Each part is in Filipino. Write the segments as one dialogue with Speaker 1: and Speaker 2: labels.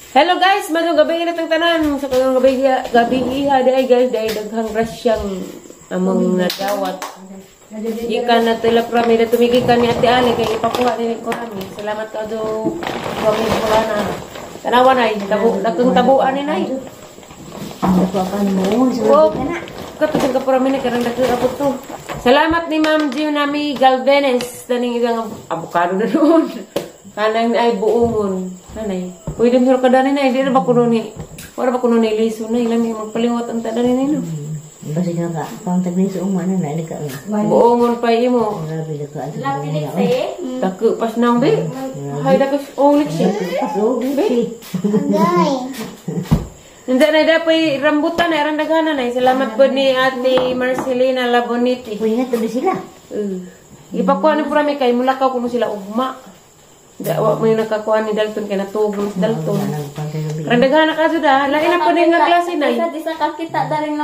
Speaker 1: Hello guys, magandang gabi na itong tanan. Sa kanyang gabi iha ay guys, dahil daghang grasyang among nadawat. Ikan na tila prami na tumigikan ni Ate Ali kay ipakuha din ko kami. Salamat ka do kami pula na. Tanawan ay dakong tabuan ni nay.
Speaker 2: Napakan mo,
Speaker 1: Oh, katong ka prami na karang dakong abot to. Salamat ni Ma'am Gionami Galvenes taning ilang avocado na doon. Kanang ay buongon. Nanay. Pwede mo ka dani na, hindi na ba kuno ni. Wala ba kuno ni liso na ilang magpaliwat ang tadani nino.
Speaker 2: Basta ka pang taglis umana na ka.
Speaker 1: Buongon pa imo.
Speaker 2: Grabe ka.
Speaker 1: Taku pas nang be. Hay dakas ulit siya.
Speaker 2: Agay.
Speaker 1: Hindi na dapat rambutan na randagana na. Salamat po ni Ate Marcelina Laboniti.
Speaker 2: Pwede na sila.
Speaker 1: Ipakuha ni Purami kay mulakaw kuno sila ugma. Dawa mo yung nakakuha ni Dalton kaya natugol si Dalton. Randagana ka sudah. Lain na po din nga klase na.
Speaker 3: Isa kakita daring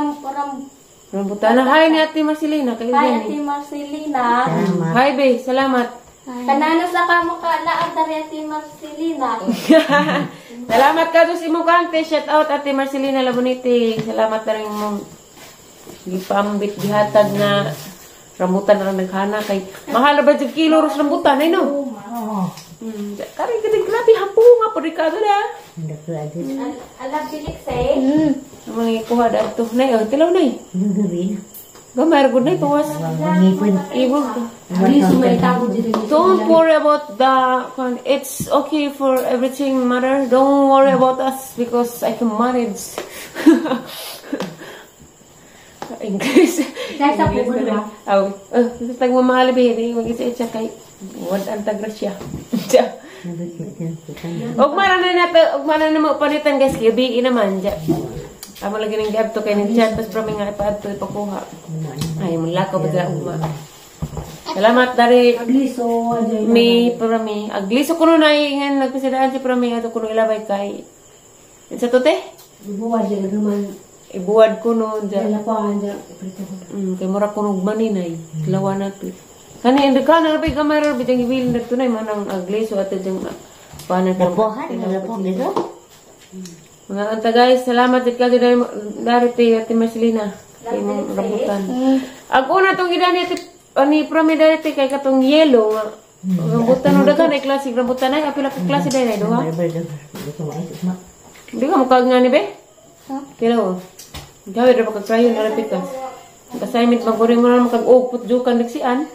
Speaker 1: Rambutan na. Hi ni Ate Marcelina.
Speaker 3: Hi Ate Marcelina.
Speaker 1: Hi be, salamat.
Speaker 3: Kanano sa kamo ka laad dari Ate Marcelina.
Speaker 1: Salamat ka doon si Mukante. Shout out Ate Marcelina Laboniti. Salamat na rin mong gipambit gihatag na rambutan na naghana kay mahal ba yung kilo ros rambutan ay no? Kari gede grabe hapo nga po Ricardo na.
Speaker 3: Ala bilik say.
Speaker 1: Mga ikuha da to nay tilaw nay. Gamay gud nay tuwas. Ibo. Don't worry about the fun. It's okay for everything, mother. Don't worry about us because I can manage. English.
Speaker 3: Sa pugo na.
Speaker 1: Aw, tag mamahal be, mag-isa kay wad ang tagrasya. Ugmana na mo panitan guys, gabi naman dya. Amo lagi ning gab to kay ning chat pas prami nga ipaad to ipakuha. Ay mulakaw ba ugma. Salamat dari
Speaker 3: Agliso
Speaker 1: mi prami. Agliso kuno na ngan nagpasidaan si prami ato kuno ilabay kay. Sa to te?
Speaker 3: Ibuwad dyan naman.
Speaker 1: Ibuwad kuno dya.
Speaker 3: Lapahan dyan.
Speaker 1: Kay mura kuno maninay. Lawa na to. Kani indi ka na rabay gamay rabay jang ibilin na tunay manang agliso ato jang panan
Speaker 2: Lapohan, lapong dito.
Speaker 1: Mga anta guys, salamat dit ka dari Ate Marcelina kay mong rambutan. Ang una tong gidani ani prami dari kay katong yellow nga rambutan no daghan ay klasik rambutan ay apila ka klase dai do ha. Di ka mukag nga ni be? Kilo. Gawe ra ka krayon na pikas. Assignment maguring mo na makag-upot jukan diksian.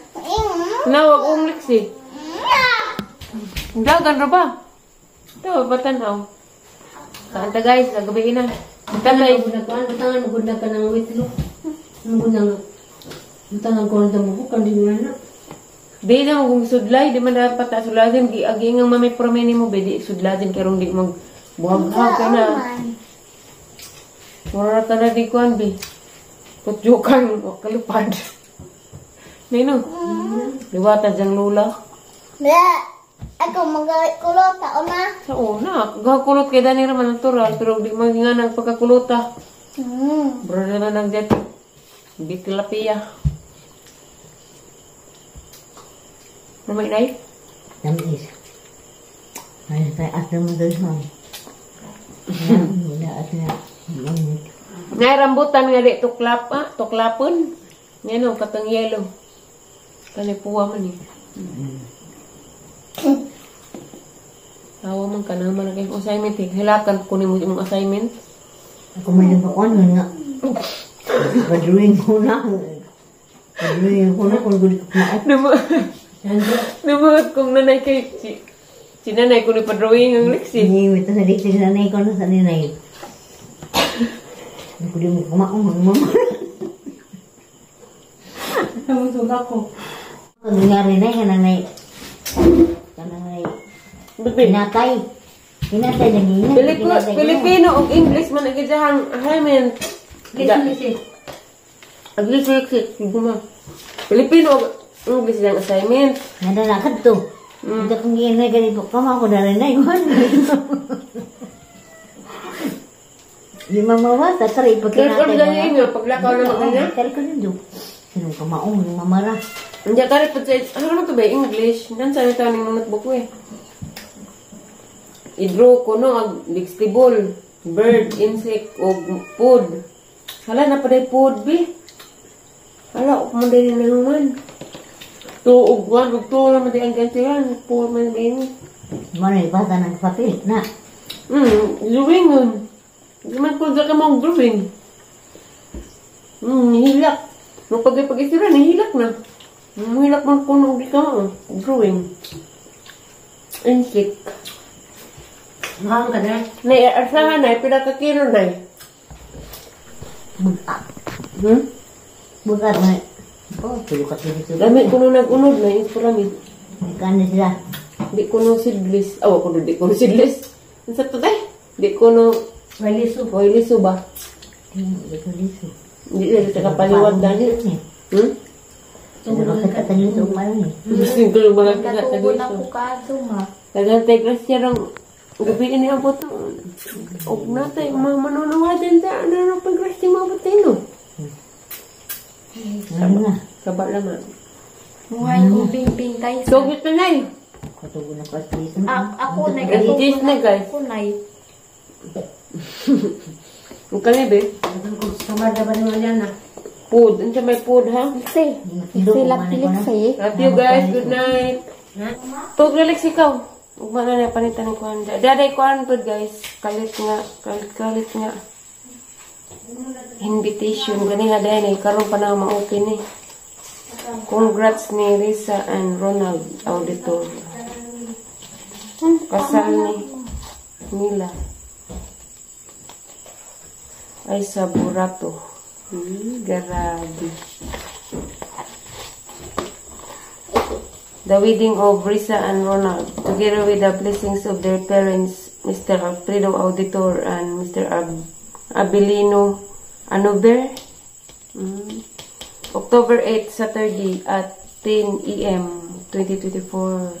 Speaker 1: Nawag ong liksi. Dagan ra ba? Taw batanaw. Kanta guys, nagabi na. Tatay.
Speaker 3: Butangan magunda ka ng witlo. Butangan ko ng damo ko, kandi nyo na.
Speaker 1: Di na kung sudlay, di man dapat na sudladin. Agi nga mami promeni mo, di sudladin karong di magbuhag-hag ka na. Mura ka na di kuhan, be. Putjukan, o kalipad. Nino? Liwata diyang lula.
Speaker 4: Ako magkulot ako na.
Speaker 1: Sa una, kagakulot kay Dani raman natural, pero di nga ng pagkakulota. Brother na ng jet. Bitilapia. Namay na eh?
Speaker 2: Tamis. Ay, tayo asa mo doon, ma'am. Wala asa na.
Speaker 1: Ngay rambutan nga di tuklapon. Yan o, katang yellow. Kalipuwa man eh. Tawa man ka naman na kayong assignment eh. Hilakan kunin mo yung assignment.
Speaker 2: Ako may nabakuan mo nga. Padruin ko na. Padruin ko na kung gulit ko na.
Speaker 1: Namuhat kong nanay kay si nanay ko ni pa-drawing ang liksi.
Speaker 2: Hindi, ito sa dikti sa nanay ko na sa nanay. Hindi ko di mo kumaong mga mama.
Speaker 3: Namusog ako.
Speaker 2: Kung nangyari na yung nanay. Kananay. Pinatay. Pinatay na ganyan.
Speaker 1: Filipino o English man nagidahang assignment. Aglisik. Filipino o English lang assignment.
Speaker 2: Nadalakad to. Hindi kong ginay ganito pa ako na rin na yun. Di mamawa, tatari.
Speaker 1: Kaya ganyan nga, paglakaw na maganda.
Speaker 2: Tari ko nyo. Sinong kamaong, mamara.
Speaker 1: Hindi ka rin, ano naman ito ba, English? Nan sa ito ang notebook ko eh. i-draw ko no ang vegetable, bird, insect o food. Hala na pa day food bi. Hala mo din na naman. Tuog wan ug tuog naman di ang gantiyan, food man din.
Speaker 2: Mana ibasa ng papel na.
Speaker 1: Drawing nun. Hindi man po ka mong drawing. Nihilak. Nung pag-isira, nihilak na. Nihilak man po nung di ka drawing. Insect.
Speaker 2: Mahal ka na.
Speaker 1: Asahan na, pinakakilo na.
Speaker 2: Buka. Buka na. Oh, tulukat dito.
Speaker 1: Lamit ko nung nag-unod na, yung palamit.
Speaker 2: May kanin sila.
Speaker 1: Di ko nung sidlis. Awa ko nung di ko nung sidlis. Ang sa tatay. Di ko nung oiliso ba?
Speaker 2: Hindi ko dito.
Speaker 1: Hindi na kapaliwag na niya.
Speaker 2: Tungkol ka tayo sa umalan eh.
Speaker 1: Gusto ko nung mga kagat na
Speaker 3: Katugon ako
Speaker 1: dito.
Speaker 3: kaso ma.
Speaker 1: Tagantay grasya ng gabi ini ang puto. Og natay manunuwadan ta ano nang paggrasya mo butino.
Speaker 2: Ano na?
Speaker 1: Sabak naman.
Speaker 3: Muhay kong bing-bing guys.
Speaker 1: So git na nay.
Speaker 2: Katugon na pa station.
Speaker 3: Ako na
Speaker 1: Gantis na, guys.
Speaker 3: Ako na
Speaker 1: Ang kanibe.
Speaker 2: Samar na ba naman yan ah?
Speaker 1: Food. Ano may food ha?
Speaker 3: Say. Sila pilik say.
Speaker 1: Love you guys. Good night. Tug relax ikaw. Ug man na panitan ko anda. Daday ko antod guys. Kalit nga. Invitation gani haday ni karon pa na ma-open eh. Congrats ni Risa and Ronald Auditor. Kasal ni nila. Ay sa Burato. Grabe. The wedding of Risa and Ronald, together with the blessings of their parents, Mr. Alfredo Auditor and Mr. Abilino Anover. October 8, Saturday at 10 a.m. 2024.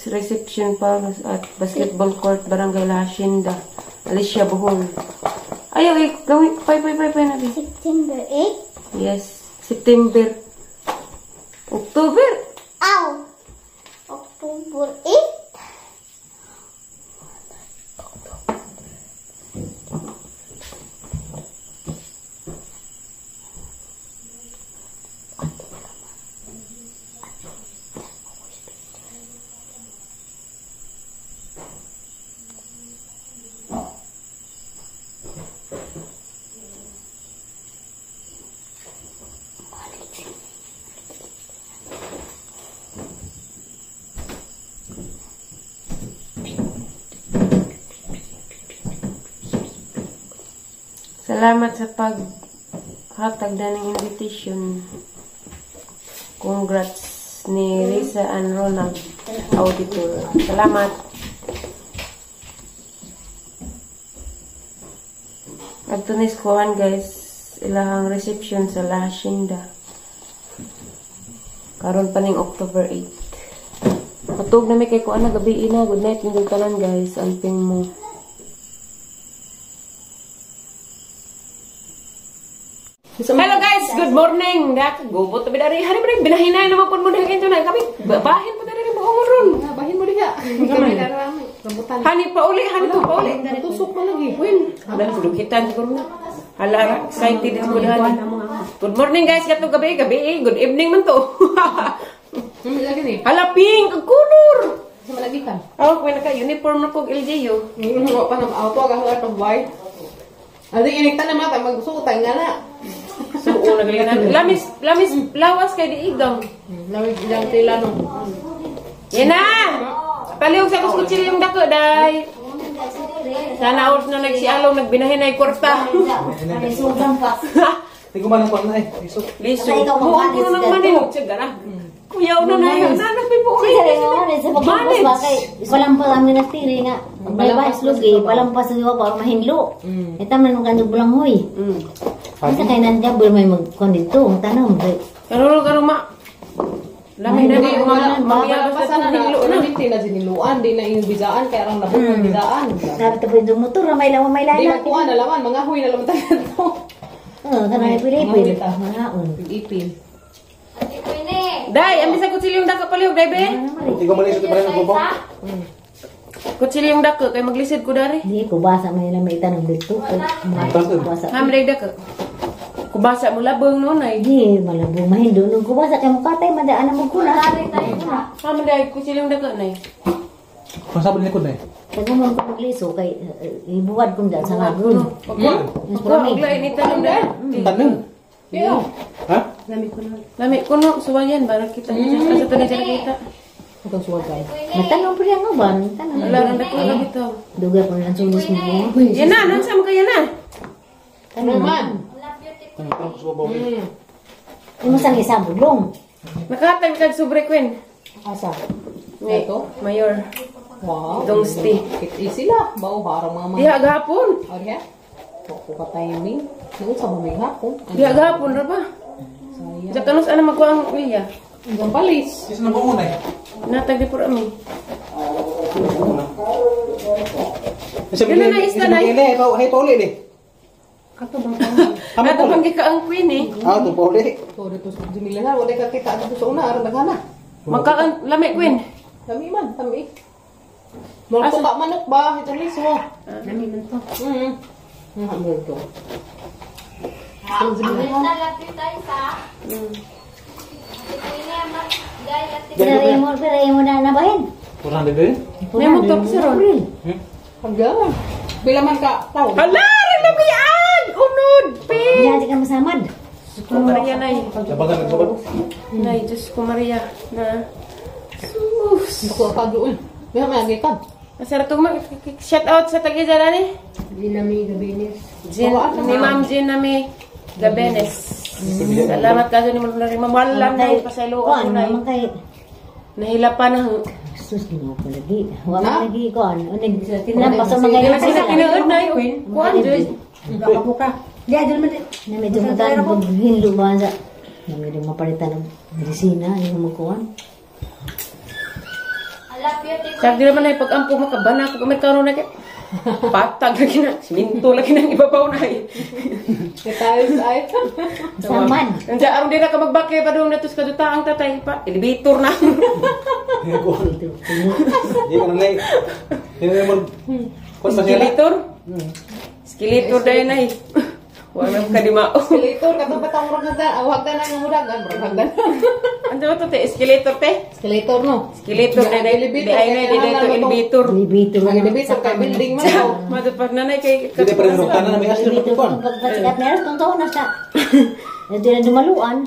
Speaker 1: Reception pa at Basketball Court, Barangay La Hacienda, Alicia, Bohol. Ayaw, gawin. Pay na.
Speaker 4: September 8.
Speaker 1: Yes. September. October.
Speaker 4: Ow! October 8.
Speaker 1: Salamat sa paghatag na ng invitation. Congrats ni Risa and Ronald Auditor. Salamat. At tunis kuhan guys, ilahang reception sa La Hacienda. Karon pa ning October 8. Matug na may kay kuan na gabi ina. Good night ng tanan guys. Amping mo. Hello guys, good morning. Gubot tabi dari hari pa binahinay naman pud mo dahil ito na kami. Bahin pa dari buong ron. Bahin mo diha. Kami rambutan. Hani pa uli. Tusok man lagi. Win. Dali dukitan siguro na. Hala, excited mo diha. Good morning guys, kato gabi. Good evening man to.
Speaker 5: Lagi ni.
Speaker 1: Hala pink, ang color.
Speaker 5: Sama lagi kan.
Speaker 1: Oh, kung naka-uniform na kong LGU.
Speaker 5: Wa pa na auto aga sa white. Adi iniktan na mata magsuotay nga na.
Speaker 1: Suo na ganyan. Lamis, lawas kay di igaw.
Speaker 5: Lawig ilang tila no.
Speaker 1: Yan na! Palihog sa kuskutsil yung dako, day. Sana out na nagsialaw, nagbinahin na yung kwarta.
Speaker 2: Sugang pa.
Speaker 6: Hindi ko man ang pang na eh. Iso.
Speaker 1: Liso.
Speaker 2: Ay, ikaw
Speaker 1: Oo,
Speaker 2: magmanage
Speaker 1: ano nang
Speaker 2: dito.
Speaker 1: manilog siya gana. Kuyaw na na yun. Nanak may po ulit.
Speaker 2: Palampas ang minastiri nga. May bahas lugi, palampas sa diwa para mahinlo. Ito man ang kanyo bulang huy. Kasi kaya nandiyan may magkon dito, ang tanong.
Speaker 1: Karulog ma. Lamay na di mamiyabas
Speaker 5: Basta
Speaker 1: na
Speaker 5: na
Speaker 1: hilo na.
Speaker 5: hindi na siniluan, di na yung bizaan kaya ang labot ng bizaan.
Speaker 2: Sabi ito po yung motor, may lawan, may
Speaker 5: Di
Speaker 2: lalat.
Speaker 5: magkuha na laman, mga huy na laman tayo to.
Speaker 2: Oo, kanang ipilipil. Mga
Speaker 5: Ipil.
Speaker 3: Pwede.
Speaker 1: Day, ambil sa kutsilyo yung daka pala Mayog, bebe.
Speaker 6: Hindi ko malisod pa rin ang bubong.
Speaker 1: Kutsilyo yung dako, kay maglisid ko dari.
Speaker 2: Di ko basa may na may tanong dito. Mga basa.
Speaker 1: Hamlay dako. Kubasa mo labong noon ay.
Speaker 2: Di malabo mahindo nung ko basa kay mukatay madaan na magkuna.
Speaker 1: Hamlay, kutsilyo yung dako na eh.
Speaker 6: Masabot ni likod na eh.
Speaker 2: Tagumon ko magliso kay ibuwad kong dyan sa ngagun.
Speaker 1: Maglay ni tanong na.
Speaker 6: Tanong. Ha?
Speaker 1: Lami ko no, suwayan, barang kita. Asa to dito kita.
Speaker 5: Ito suwag guys.
Speaker 2: Matanong po rin ang uban. Tanong.
Speaker 1: Wala rin dako na bitaw.
Speaker 2: Duga po lang sulis mo.
Speaker 1: Yan na, nansa mo kaya na.
Speaker 2: Tanong.
Speaker 5: Naman.
Speaker 6: Tanong ko sa bubong.
Speaker 2: Imo sang isa bulong.
Speaker 1: Nakatag kag sobre Queen.
Speaker 5: Asa?
Speaker 1: Ngay,
Speaker 5: Ito?
Speaker 1: Mayor.
Speaker 5: Wow.
Speaker 1: Itong stay.
Speaker 5: Easy la. Bao harang mga
Speaker 1: Diha gahapon.
Speaker 5: Ariya? Ako ka timing. Naun sa mamay hapon.
Speaker 1: Diha gahapon ra ba?
Speaker 5: Sayang.
Speaker 1: Diya kanus ana magkuha ang Wilya.
Speaker 5: Hanggang palis.
Speaker 6: Isa na ba muna eh?
Speaker 1: Natag di pura mi.
Speaker 6: Isa
Speaker 1: Yan na, isa na.
Speaker 6: Hay pauli eh.
Speaker 5: Kato bang
Speaker 1: Ato pang gika ang Queen eh.
Speaker 6: Ah, ito pauli.
Speaker 5: So, dito sa Jimila na. Wala ka kita dito sa una. Aram na.
Speaker 1: Magkaan lami Queen.
Speaker 5: Dami man. Dami. Mga tuka manok ba? Ito liso.
Speaker 1: Lami man to.
Speaker 5: Ang hamon to.
Speaker 3: Nalapit tayo sa. Ito ini amat. Gaya ati.
Speaker 2: Pero mo na nabahin.
Speaker 6: Kurang din.
Speaker 1: May mo to sa ron.
Speaker 5: Hanggang. Bila man ka tao.
Speaker 1: Hala, lamian! Unod! Pe!
Speaker 2: Hindi ka masamad.
Speaker 1: Ko Maria nay.
Speaker 6: Sabagan ng sabat.
Speaker 1: Nay, Diyos ko Maria. Na. Sus.
Speaker 5: Ako ka doon. May may ka.
Speaker 1: Masarap to mag shout out sa tagi dyan ni.
Speaker 5: Dinami gabinis.
Speaker 1: Ni Ma'am Jean nami Gabenes. Salamat kaso ni Ma'am Larry. Mamalam na yung pasaylo ako na.
Speaker 2: Naman kay
Speaker 1: Nahilapan na.
Speaker 2: sus di mo ko lagi. Wa man lagi ko ano. Tinampas sa mga
Speaker 1: Kaya sila kinuod na yun. Kuhan, Diyos.
Speaker 2: Di adol man. Na medyo matan ko hinlo ba sa. Na medyo mapalitan ng medisina yung magkuhan.
Speaker 3: Alapit ito.
Speaker 1: Kaya di naman na pag-ampo makabana ko kamay karoon na kaya. Patag lagi na. Siminto lagi na ibabaw na eh.
Speaker 5: Ketayos ay.
Speaker 2: Samad.
Speaker 1: Nandiyan aron din na ka magbakay pa doon na ito sa kadutaang tatay pa. Elevator na.
Speaker 6: Hindi ko na like. Hindi naman. Kung masira.
Speaker 1: Skeletor? Skeletor dahil na eh. Wala ka di mao.
Speaker 5: Skeletor katong patang ragdan. Awag na nang muragan. Ragdan.
Speaker 1: Ano ba ito te? Skeletor te?
Speaker 5: Skeletor no.
Speaker 1: Skeletor na dahil. Di ay na dito elevator.
Speaker 2: Libito
Speaker 5: Ang
Speaker 2: lang.
Speaker 5: elevator ka building man.
Speaker 1: Matapag nanay kay
Speaker 6: Hindi pa rin rutan na may asli
Speaker 2: Libito
Speaker 6: pa.
Speaker 2: kung pagpasikat meron kung taon na siya. Hindi na dumaluan.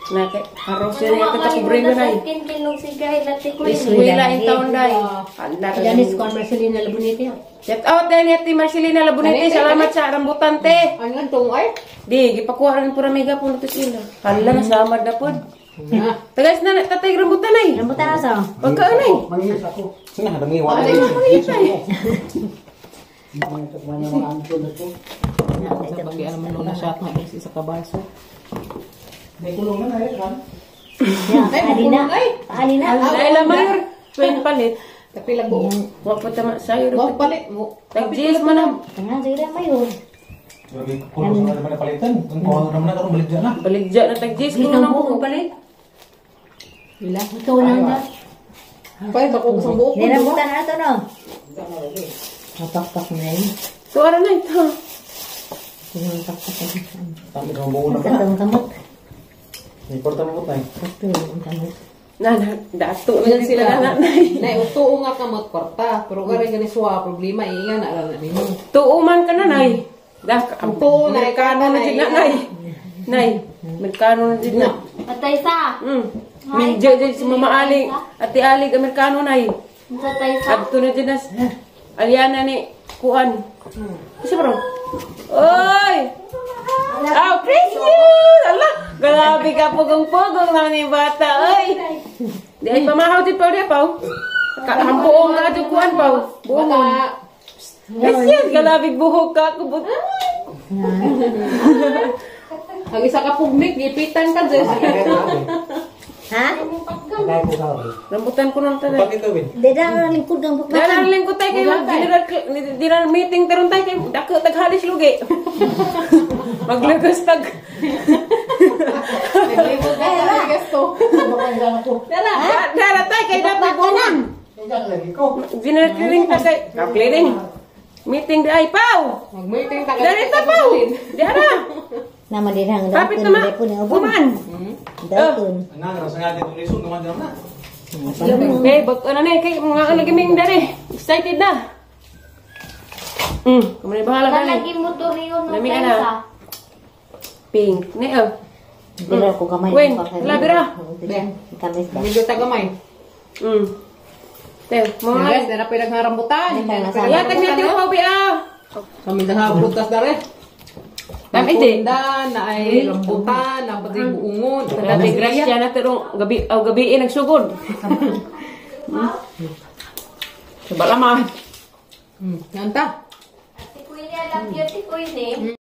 Speaker 1: na kay haros yan yung katakubre mo na eh.
Speaker 3: Kinong sigay lati ko.
Speaker 1: Iswila yung taon dahil. Handa ka
Speaker 2: Janis ko Marcelina Labunete.
Speaker 1: shout out dahil ni Marcelina Labunete. Salamat sa rambutan te.
Speaker 5: Ang gantong ay.
Speaker 1: Di, gipakuha rin pura mega po ito sila. Hala, nasamad na po. Tagas na tatay rambutan ay.
Speaker 2: Rambutan na sa.
Speaker 1: Pagkaan ay.
Speaker 6: Sina, dami wala.
Speaker 5: Sa bagian naman nung na-shot na isa kabaso.
Speaker 2: Alina. Alina.
Speaker 1: Dahil lang mayor. Tuwing palit.
Speaker 5: Kapila buo.
Speaker 1: Huwag pa tama sa'yo.
Speaker 5: Mo palit mo.
Speaker 1: Tag-jills mo na.
Speaker 2: Tangan sa ila mayo.
Speaker 6: Kulo sa naman na palitan. Kung kuha naman na karoon, balik dyan na.
Speaker 1: Baligya na tag-jills. Kung nang buong palit.
Speaker 5: Bila.
Speaker 2: Ikaw lang na.
Speaker 5: Pay bako sa buo ko.
Speaker 2: Rambutan na ito no. Mataktak na yun.
Speaker 1: Tuwara na ito.
Speaker 2: Mataktak na yun.
Speaker 6: Tapos ang buo na pa.
Speaker 2: Katang kamot.
Speaker 6: May porta mo tayo.
Speaker 2: Kato yung kamot.
Speaker 1: Na, dato na
Speaker 5: Yan
Speaker 1: sila
Speaker 5: sila.
Speaker 1: na.
Speaker 5: Nay, utuo nga ka magkwarta. Pero gari gani suwa problema inga na lang nimo.
Speaker 1: Tuuman ka na, nay. Ang
Speaker 5: Tuo, nay.
Speaker 1: Merkano na din na, nay. Nay, Merkano na din na.
Speaker 3: Patay sa.
Speaker 1: Medyo din si Mama Aling. Ate Aling, Amerikano, nay.
Speaker 3: Patay sa.
Speaker 1: Adto na din na. Aliana ni Kuan. Kasi bro. Oy! Aw, precious! Ala, grabe ka pugong-pugong lang ni bata, oy! Di ay pamahaw di pa, di pa. Hampuong nga di Kuan pa. Buhon. Precious, galabig buhok ka. Kubot.
Speaker 5: Ang isa ka pugmik, gipitan ka dyan.
Speaker 2: Ha?
Speaker 1: Rambutan ko nang taday.
Speaker 6: Pag ito, Win.
Speaker 2: Deda na lingkod kang bukatan.
Speaker 1: Dahil lang ko tayo kayo, general meeting taron tayo kayo, dako taghalis lugi. Maglagos tag.
Speaker 5: Naglibot na sa gusto.
Speaker 1: Dara tay kay dapat buwan. Ginatiling ta kay kakliring. Meeting di ay pau.
Speaker 5: Mag-meeting taga.
Speaker 1: Dari ta pau. Dara.
Speaker 2: Nama dia hang
Speaker 1: Kapit
Speaker 2: daun
Speaker 1: na
Speaker 2: dia pun
Speaker 1: ma.
Speaker 2: ubon.
Speaker 1: Buman.
Speaker 2: Daun.
Speaker 6: Nang rasa nga dito lisod naman dyan na.
Speaker 1: Eh, bak ano na kay mga lagi ming dari. Excited na. Kumani bahala ka
Speaker 3: Nalagi
Speaker 1: ni.
Speaker 3: mo to rin yung
Speaker 1: Lami ka na.
Speaker 3: pensa.
Speaker 1: Pink. Ne oh.
Speaker 2: Bila ko kamay.
Speaker 1: Wen, labira.
Speaker 2: Kamis ba?
Speaker 5: Medyo tagamay.
Speaker 1: Tew, mo
Speaker 5: Guys, na pinagharambutan.
Speaker 1: Ya tag na tiyo pa bi ah.
Speaker 5: Sa mindaha butas dare.
Speaker 1: Dami di.
Speaker 5: Punda na ay rambutan, na pati buungon.
Speaker 1: Dati grasya na terong gabi nagsugod. Sabalaman.
Speaker 5: Yanta.
Speaker 3: Si Queenie alam yun, si Queenie.